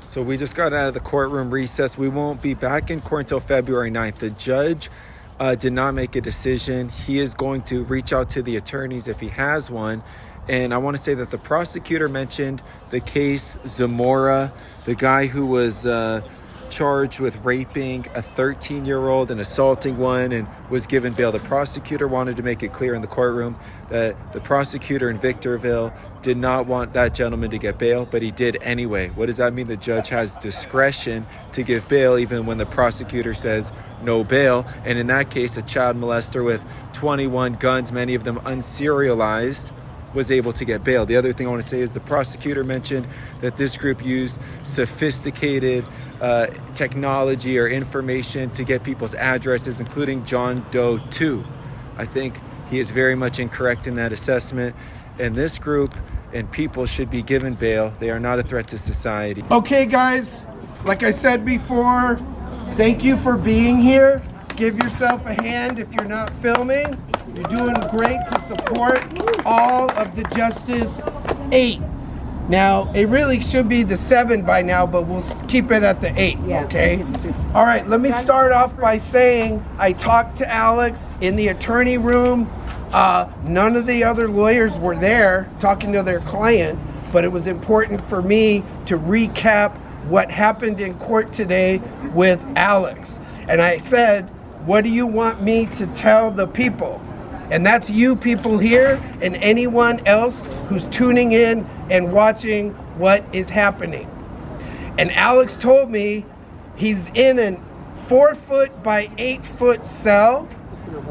So we just got out of the courtroom recess. We won't be back in court until February 9th. The judge did not make a decision. He is going to reach out to the attorneys if he has one. And I want to say that the prosecutor mentioned the case Zamora, the guy who was charged with raping a 13-year-old and assaulting one and was given bail. The prosecutor wanted to make it clear in the courtroom that the prosecutor in Victorville did not want that gentleman to get bail, but he did anyway. What does that mean? The judge has discretion to give bail even when the prosecutor says no bail. And in that case, a child molester with 21 guns, many of them unserialized, was able to get bail. The other thing I want to say is the prosecutor mentioned that this group used sophisticated technology or information to get people's addresses, including John Doe 2. I think he is very much incorrect in that assessment. And this group and people should be given bail. They are not a threat to society. Okay, guys, like I said before, thank you for being here. Give yourself a hand if you're not filming. You're doing great to support all of the Justice 8. Now, it really should be the 7 by now, but we'll keep it at the 8, okay? All right, let me start off by saying I talked to Alex in the attorney room. None of the other lawyers were there talking to their client, but it was important for me to recap what happened in court today with Alex. And I said, what do you want me to tell the people? And that's you people here and anyone else who's tuning in and watching what is happening. And Alex told me he's in a 4-foot by 8-foot cell.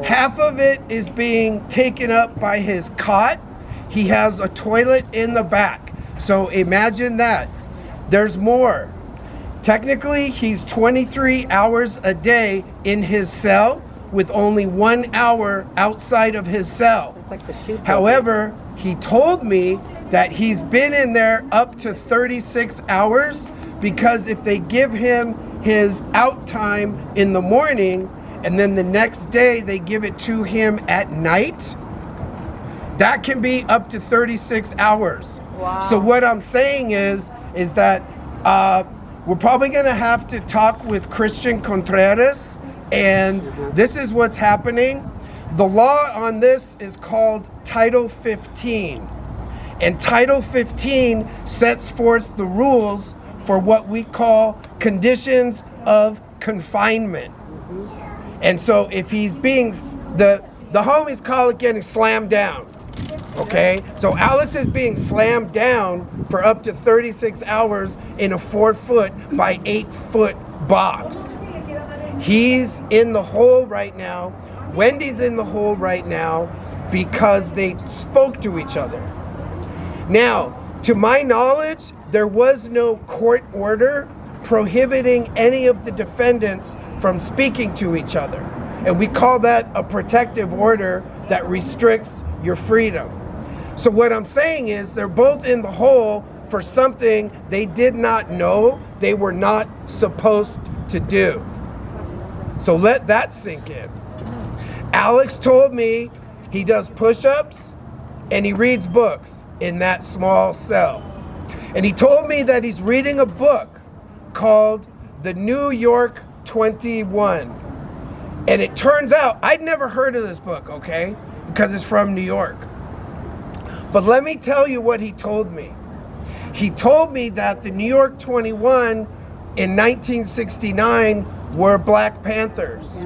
Half of it is being taken up by his cot. He has a toilet in the back. So imagine that. There's more. Technically, he's 23 hours a day in his cell with only 1 hour outside of his cell. However, he told me that he's been in there up to 36 hours because if they give him his out time in the morning and then the next day they give it to him at night, that can be up to 36 hours. Wow. So what I'm saying is that we're probably gonna have to talk with Christian Contreras, and this is what's happening. The law on this is called Title 15. And Title 15 sets forth the rules for what we call conditions of confinement. And so if he's being, the homies call it getting slammed down. Okay, so Alex is being slammed down for up to 36 hours in a 4-foot by 8-foot box. He's in the hole right now. Wendy's in the hole right now because they spoke to each other. Now, to my knowledge, there was no court order prohibiting any of the defendants from speaking to each other. And we call that a protective order that restricts your freedom. So what I'm saying is they're both in the hole for something they did not know they were not supposed to do. So let that sink in. Alex told me he does push-ups and he reads books in that small cell. And he told me that he's reading a book called The New York 21. And it turns out, I'd never heard of this book, okay? Because it's from New York. But let me tell you what he told me. He told me that the New York 21 in 1969 were Black Panthers.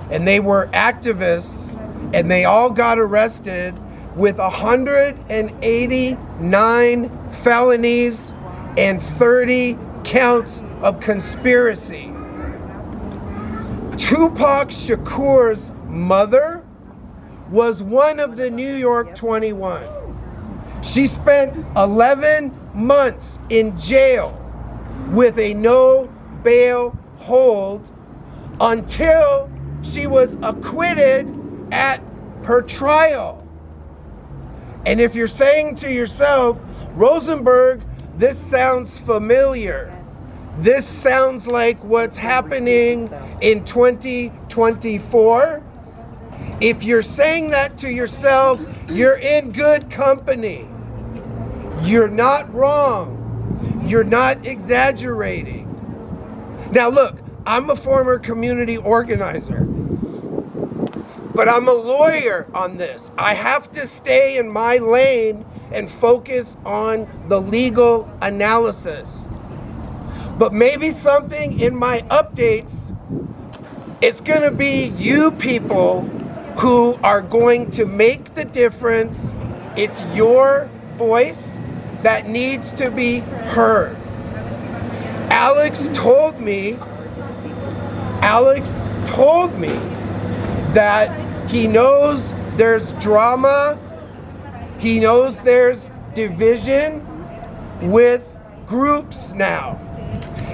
And they were activists, and they all got arrested with 189 felonies and 30 counts of conspiracy. Tupac Shakur's mother was one of the New York 21. She spent 11 months in jail with a no bail hold until she was acquitted at her trial. And if you're saying to yourself, Rosenberg, this sounds familiar. This sounds like what's happening in 2024. If you're saying that to yourself, you're in good company. You're not wrong. You're not exaggerating. Now look, I'm a former community organizer, but I'm a lawyer on this. I have to stay in my lane and focus on the legal analysis. But maybe something in my updates, it's gonna be you people who are going to make the difference. It's your voice that needs to be heard. Alex told me that he knows there's drama, he knows there's division with groups now.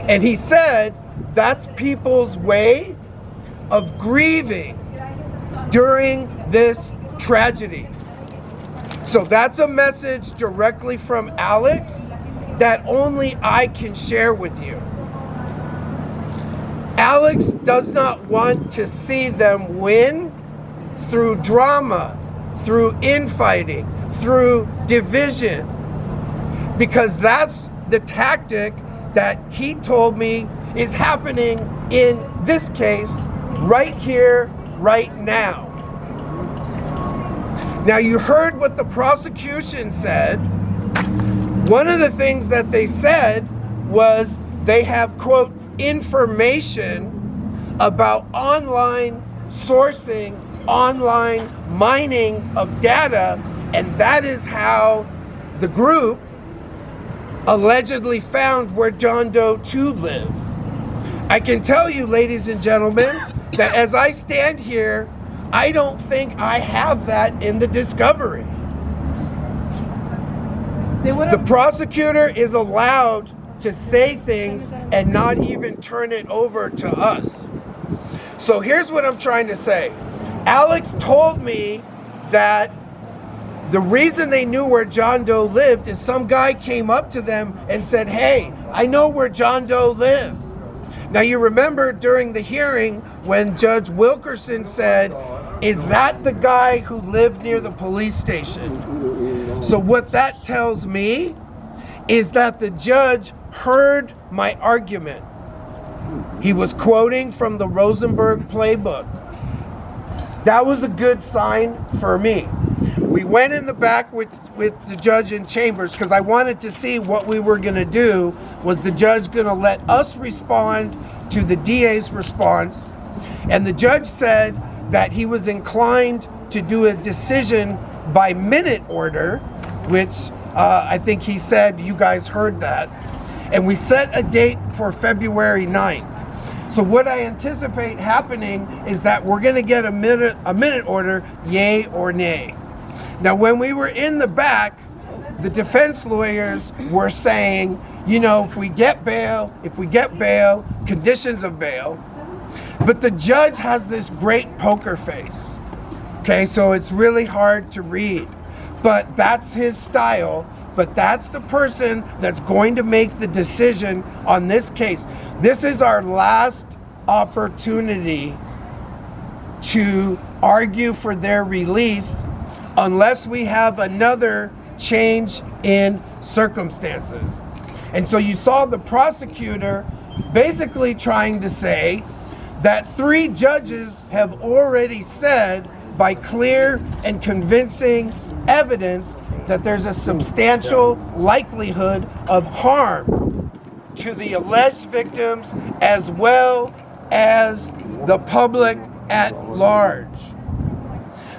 And he said that's people's way of grieving during this tragedy. So that's a message directly from Alex that only I can share with you. Alex does not want to see them win through drama, through infighting, through division, because that's the tactic that he told me is happening in this case right here, right now. Now, you heard what the prosecution said. One of the things that they said was they have, quote, information about online sourcing, online mining of data, and that is how the group allegedly found where John Doe 2 lives. I can tell you, ladies and gentlemen, that as I stand here, I don't think I have that in the discovery. The prosecutor is allowed to say things and not even turn it over to us. So here's what I'm trying to say. Alex told me that the reason they knew where John Doe lived is some guy came up to them and said, "Hey, I know where John Doe lives." Now you remember during the hearing when Judge Wilkerson said, "Is that the guy who lived near the police station?" So what that tells me is that the judge heard my argument. He was quoting from the Rosenberg playbook. That was a good sign for me. We went in the back with the judge in chambers because I wanted to see what we were going to do. Was the judge going to let us respond to the DA's response? And the judge said that he was inclined to do a decision by minute order, which I think he said, you guys heard that. And we set a date for February 9th. So what I anticipate happening is that we're going to get a minute order, yay or nay. Now, when we were in the back, the defense lawyers were saying, you know, if we get bail, conditions of bail. But the judge has this great poker face. Okay, so it's really hard to read. But that's his style. But that's the person that's going to make the decision on this case. This is our last opportunity to argue for their release unless we have another change in circumstances. And so you saw the prosecutor basically trying to say that 3 judges have already said by clear and convincing evidence that there's a substantial likelihood of harm to the alleged victims as well as the public at large.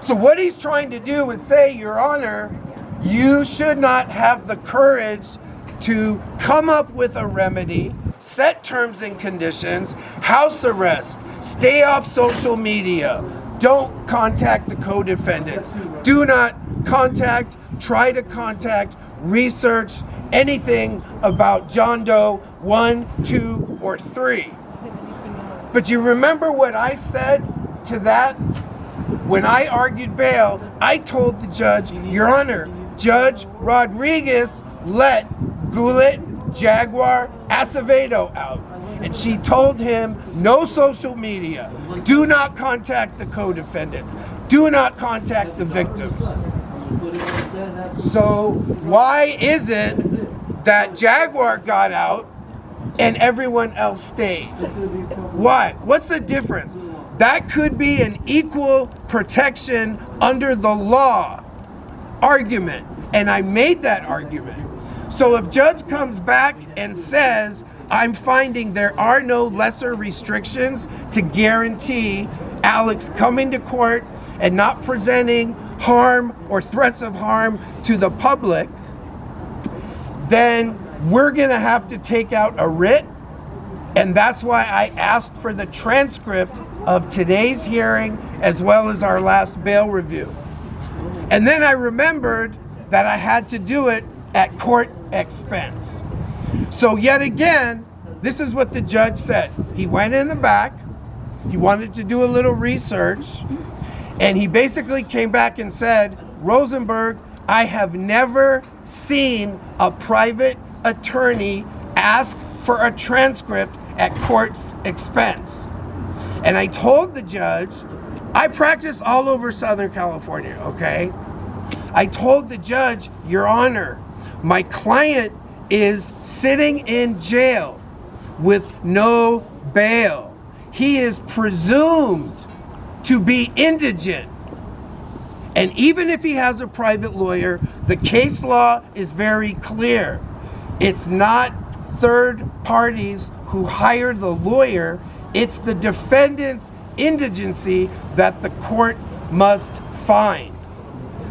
So what he's trying to do is say, Your Honor, you should not have the courage to come up with a remedy, set terms and conditions, house arrest, stay off social media, don't contact the co-defendants, do not try to contact, research anything about John Doe 1, 2, or 3. But you remember what I said to that? When I argued bail, I told the judge, Your Honor, Judge Rodriguez let Goulet, Jaguar, Acevedo out. And she told him, no social media. Do not contact the co-defendants. Do not contact the victims. So why is it that Jaguar got out and everyone else stayed? Why? What's the difference? That could be an equal protection under the law argument. And I made that argument. So if judge comes back and says, I'm finding there are no lesser restrictions to guarantee Alex coming to court and not presenting harm or threats of harm to the public, then we're gonna have to take out a writ. And that's why I asked for the transcript of today's hearing as well as our last bail review. And then I remembered that I had to do it at court expense. So yet again, this is what the judge said. He went in the back, he wanted to do a little research, and he basically came back and said, Rosenberg, I have never seen a private attorney ask for a transcript at court's expense. And I told the judge, I practice all over Southern California, okay? I told the judge, Your Honor, my client is sitting in jail with no bail. He is presumed to be indigent. And even if he has a private lawyer, the case law is very clear. It's not third parties who hire the lawyer, it's the defendant's indigency that the court must find.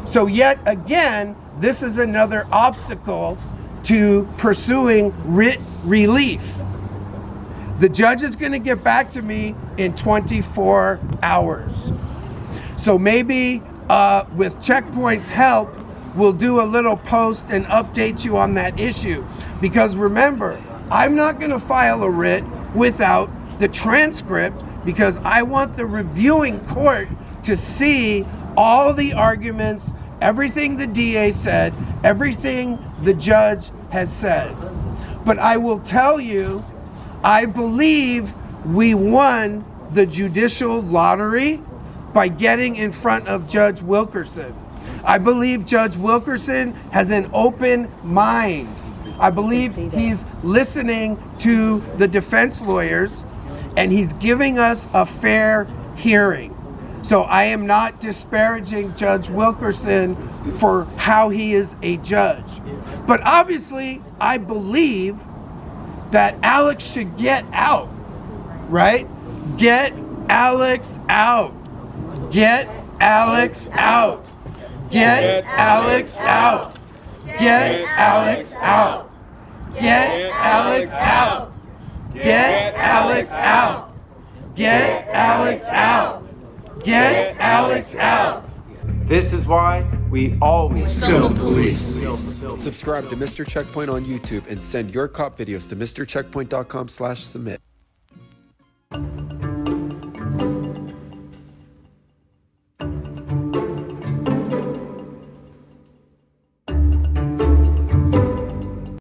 So yet again, this is another obstacle to pursuing writ relief. The judge is going to get back to me in 24 hours. So maybe with Checkpoint's help, we'll do a little post and update you on that issue. Because remember, I'm not going to file a writ without the transcript because I want the reviewing court to see all the arguments, everything the DA said, everything the judge has said. But I will tell you, I believe we won the judicial lottery by getting in front of Judge Wilkerson. I believe Judge Wilkerson has an open mind. I believe he's listening to the defense lawyers and he's giving us a fair hearing. So I am not disparaging Judge Wilkerson for how he is a judge. But obviously, I believe that Alex should get out, right? Get Alex out. Get Alex out. Get Alex out. Get Alex out. Get Alex out. Get Alex out. Get Alex out. Get Alex out. This is why we always Film police. subscribe to Mr. Checkpoint on YouTube and send your cop videos to MrCheckpoint.com/submit.